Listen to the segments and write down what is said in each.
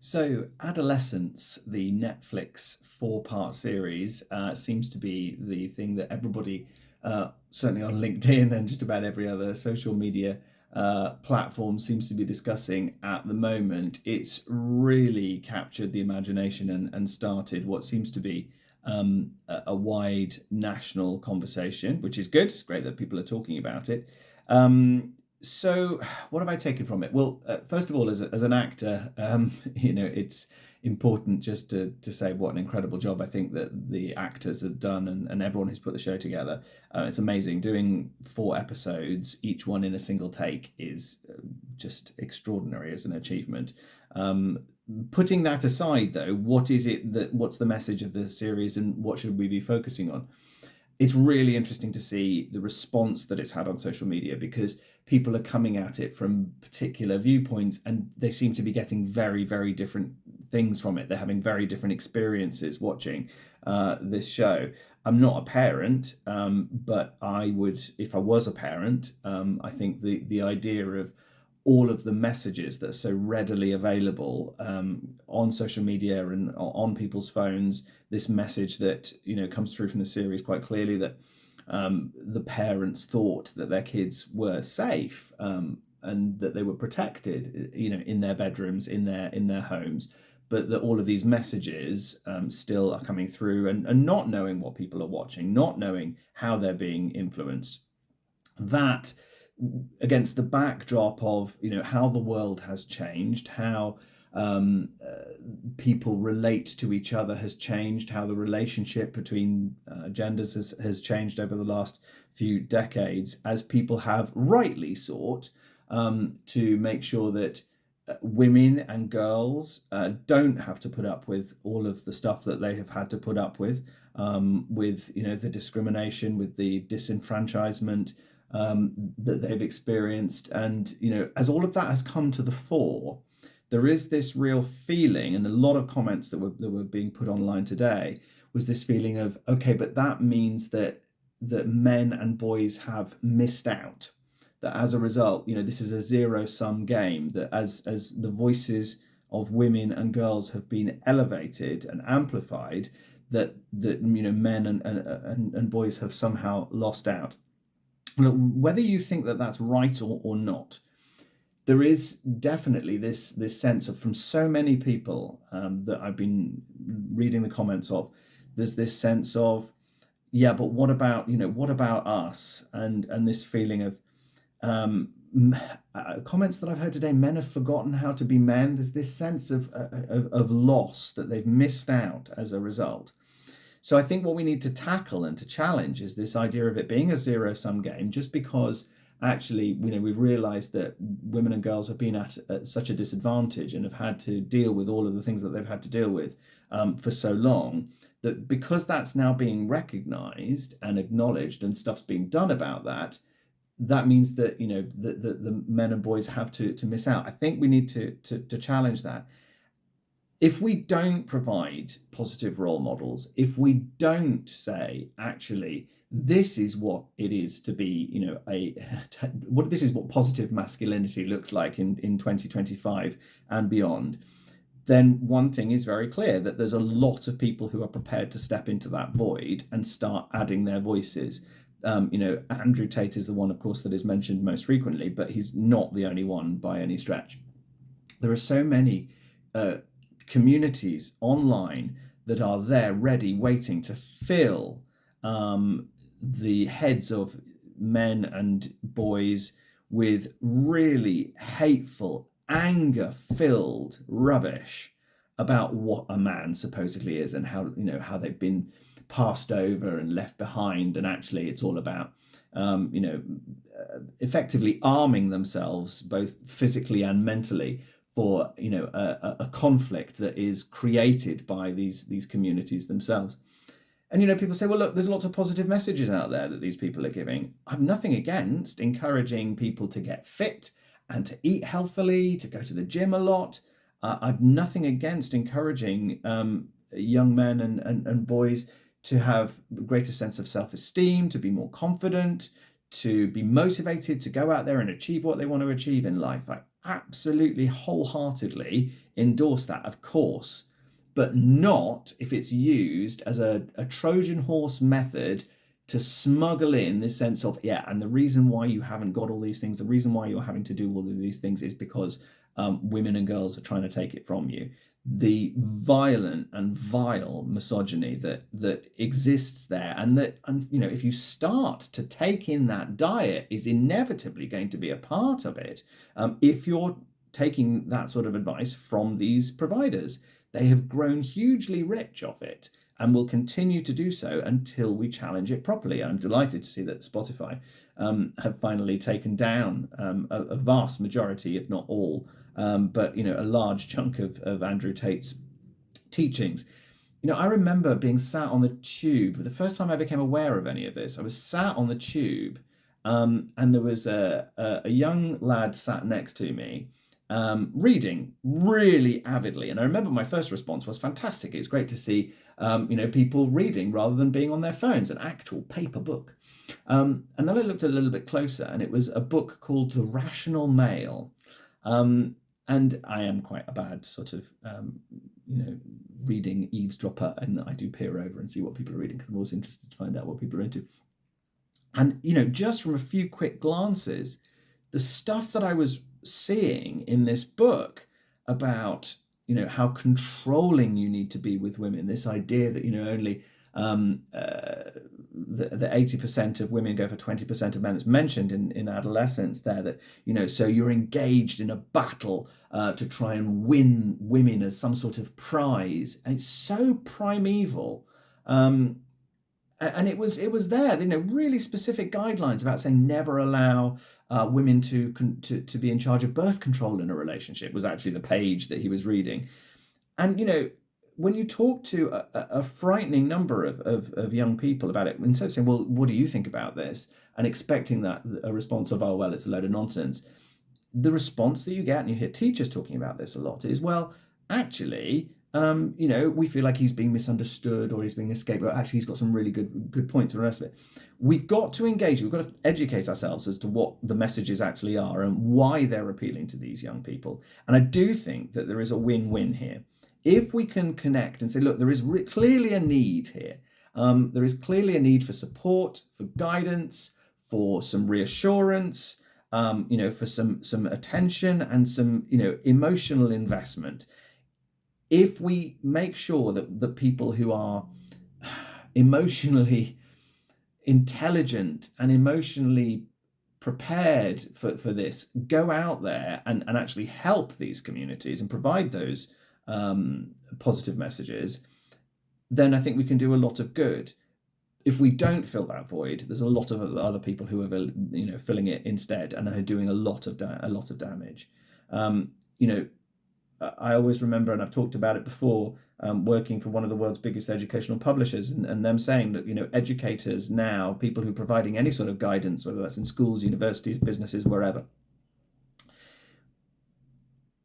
So, Adolescence, the Netflix four-part series, seems to be the thing that everybody, certainly on LinkedIn and just about every other social media platform, seems to be discussing at the moment. It's really captured the imagination and started what seems to be a wide national conversation, which is good. It's great that people are talking about it. So, what have I taken from it? Well, first of all, as an actor, it's important just to say what an incredible job I think that the actors have done and everyone who's put the show together. It's amazing. Doing four episodes, each one in a single take, is just extraordinary as an achievement. Putting that aside, though, what's the message of the series and what should we be focusing on? It's really interesting to see the response that it's had on social media because people are coming at it from particular viewpoints and they seem to be getting very, very different things from it. They're having very different experiences watching this show. I'm not a parent, but I would, if I was a parent, I think the idea of all of the messages that are so readily available on social media and on people's phones. This message that comes through from the series quite clearly that the parents thought that their kids were safe and that they were protected, in their bedrooms, in their homes, but that all of these messages still are coming through and not knowing what people are watching, not knowing how they're being influenced. That against the backdrop of how the world has changed, how people relate to each other has changed, how the relationship between genders has changed over the last few decades, as people have rightly sought to make sure that women and girls don't have to put up with all of the stuff that they have had to put up with the discrimination, with the disenfranchisement that they've experienced. And as all of that has come to the fore, there is this real feeling, and a lot of comments that were being put online today was this feeling of, okay, but that means that men and boys have missed out. That as a result, this is a zero-sum game. That as the voices of women and girls have been elevated and amplified, that men and boys have somehow lost out. Whether you think that that's right or not, there is definitely this sense of, from so many people that I've been reading the comments of, there's this sense of, yeah, but what about us, and this feeling of comments that I've heard today. Men have forgotten how to be men. There's this sense of loss, that they've missed out as a result. So I think what we need to tackle and to challenge is this idea of it being a zero-sum game, just because actually, we've realized that women and girls have been at such a disadvantage and have had to deal with all of the things that they've had to deal with for so long, that because that's now being recognized and acknowledged and stuff's being done about that, that means that the men and boys have to miss out. I think we need to challenge that. If we don't provide positive role models, if we don't say, actually, this is what it is to be, this is what positive masculinity looks like in 2025 and beyond, then one thing is very clear, that there's a lot of people who are prepared to step into that void and start adding their voices. Andrew Tate is the one, of course, that is mentioned most frequently, but he's not the only one by any stretch. There are so many communities online that are there ready, waiting to fill the heads of men and boys with really hateful, anger-filled rubbish about what a man supposedly is, and how they've been passed over and left behind, and actually it's all about effectively arming themselves both physically and mentally for a conflict that is created by these communities themselves. And people say, well, look, there's lots of positive messages out there that these people are giving. I've nothing against encouraging people to get fit and to eat healthily, to go to the gym a lot. I've nothing against encouraging young men and boys to have a greater sense of self-esteem, to be more confident, to be motivated to go out there and achieve what they want to achieve in life. absolutely wholeheartedly endorse that, of course, but not if it's used as a Trojan horse method to smuggle in this sense of, yeah, and the reason why you haven't got all these things, the reason why you're having to do all of these things is because women and girls are trying to take it from you. The violent and vile misogyny that exists there, and if you start to take in that diet, is inevitably going to be a part of it. If you're taking that sort of advice from these providers, they have grown hugely rich off it and will continue to do so until we challenge it properly. I'm delighted to see that Spotify have finally taken down a vast majority, if not all, but a large chunk of Andrew Tate's teachings. I remember being sat on the tube. The first time I became aware of any of this, I was sat on the tube, and there was a young lad sat next to me, reading really avidly. And I remember my first response was fantastic. It's great to see, people reading rather than being on their phones, an actual paper book. And then I looked a little bit closer, and it was a book called The Rational Male. And I am quite a bad sort of, reading eavesdropper, and I do peer over and see what people are reading because I'm always interested to find out what people are into. And, just from a few quick glances, the stuff that I was seeing in this book about, how controlling you need to be with women, this idea that, only the 80% of women go for 20% of men that's mentioned in Adolescence there, that, so you're engaged in a battle to try and win women as some sort of prize. And it's so primeval. And it was there, really specific guidelines about saying never allow women to be in charge of birth control in a relationship, was actually the page that he was reading. And, when you talk to a frightening number of young people about it, instead of saying, well, what do you think about this? And expecting that a response of, oh, well, it's a load of nonsense. The response that you get, and you hear teachers talking about this a lot, is, well, actually, we feel like he's being misunderstood or he's being escaped, but actually he's got some really good points and the rest of it. We've got to engage, we've got to educate ourselves as to what the messages actually are and why they're appealing to these young people. And I do think that there is a win-win here. If we can connect and say, look, there is clearly a need here. There is clearly a need for support, for guidance, for some reassurance, for some attention and some, emotional investment. If we make sure that the people who are emotionally intelligent and emotionally prepared for this go out there and actually help these communities and provide those positive messages, then I think we can do a lot of good. If we don't fill that void, there's a lot of other people who are, filling it instead and are doing a lot of damage. I always remember, and I've talked about it before, working for one of the world's biggest educational publishers, and them saying that, educators now, people who are providing any sort of guidance, whether that's in schools, universities, businesses, wherever,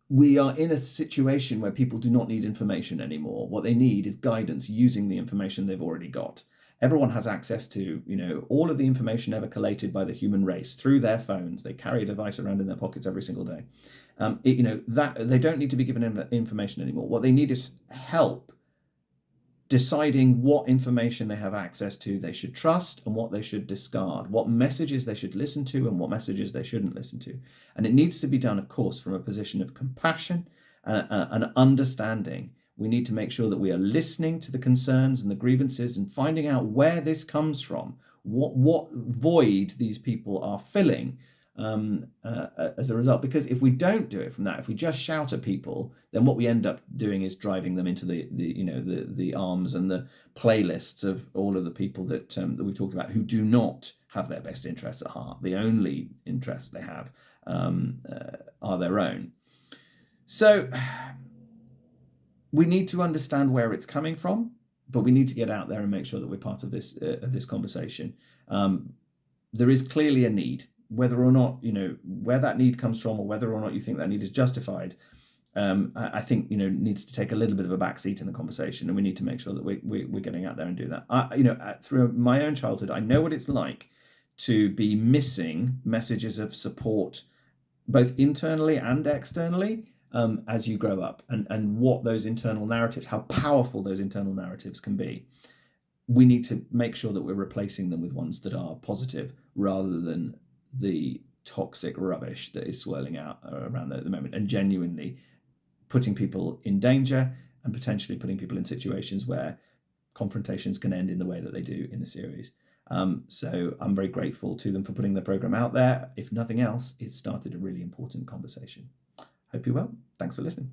we are in a situation where people do not need information anymore. What they need is guidance using the information they've already got. Everyone has access to, all of the information ever collated by the human race through their phones. They carry a device around in their pockets every single day. That they don't need to be given information anymore. What they need is help deciding what information they have access to they should trust and what they should discard, what messages they should listen to and what messages they shouldn't listen to. And it needs to be done, of course, from a position of compassion and understanding. We need to make sure that we are listening to the concerns and the grievances and finding out where this comes from, what void these people are filling as a result. Because if we don't do it from that, if we just shout at people, then what we end up doing is driving them into the arms and the playlists of all of the people that we've talked about who do not have their best interests at heart. The only interests they have are their own. So we need to understand where it's coming from, but we need to get out there and make sure that we're part of this conversation. There is clearly a need, whether or not, where that need comes from or whether or not you think that need is justified. I think, needs to take a little bit of a backseat in the conversation, and we need to make sure that we're getting out there and do that. Through my own childhood, I know what it's like to be missing messages of support both internally and externally, as you grow up, and what those internal narratives, how powerful those internal narratives can be. We need to make sure that we're replacing them with ones that are positive rather than the toxic rubbish that is swirling out around there at the moment, and genuinely putting people in danger and potentially putting people in situations where confrontations can end in the way that they do in the series. So I'm very grateful to them for putting the program out there. If nothing else, it started a really important conversation. Hope you're well. Thanks for listening.